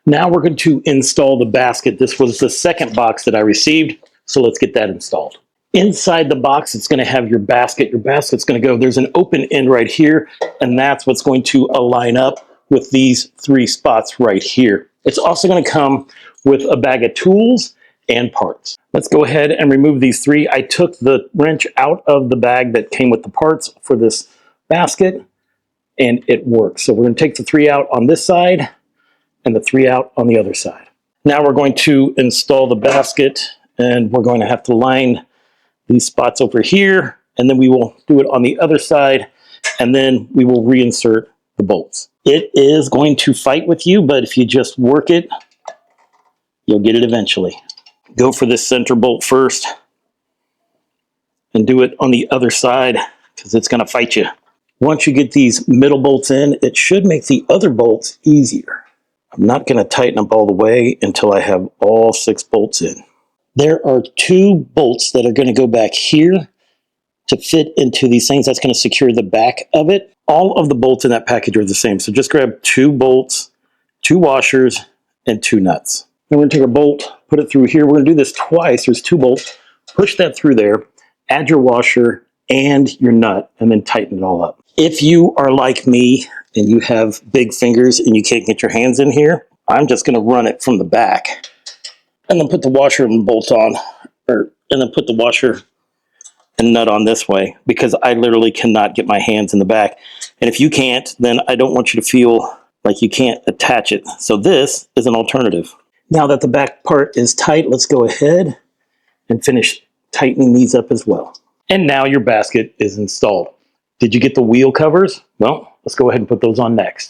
Now we're going to install the basket. This was the second box that I received, so let's get that installed. Inside the box, it's going to have your basket. Your basket's going to go, there's an open end right here, and that's what's going to align up with these 3 spots right here. It's also going to come with a bag of tools and parts. Let's go ahead and remove these 3. I took the wrench out of the bag that came with the parts for this basket, and it works. So we're going to take the 3 out on this side and the 3 out on the other side. Now we're going to install the basket, and we're going to have to line these spots over here, and then we will do it on the other side, and then we will reinsert the bolts. It is going to fight with you, but if you just work it, you'll get it eventually. Go for this center bolt first and do it on the other side because it's going to fight you. Once you get these middle bolts in, it should make the other bolts easier. I'm not going to tighten up all the way until I have all 6 bolts in. There are 2 bolts that are going to go back here to fit into these things. That's going to secure the back of it. All of the bolts in that package are the same. So just grab 2 bolts, 2 washers, and 2 nuts. Then we're going to take a bolt, put it through here. We're going to do this twice. There's 2 bolts. Push that through there, add your washer and your nut, and then tighten it all up. If you are like me and you have big fingers and you can't get your hands in here, I'm just going to run it from the back and then put the washer and bolt on, and then put the washer and nut on this way, because I literally cannot get my hands in the back. And if you can't, then I don't want you to feel like you can't attach it. So this is an alternative. Now that the back part is tight, let's go ahead and finish tightening these up as well. And now your basket is installed. Did you get the wheel covers? Well, let's go ahead and put those on next.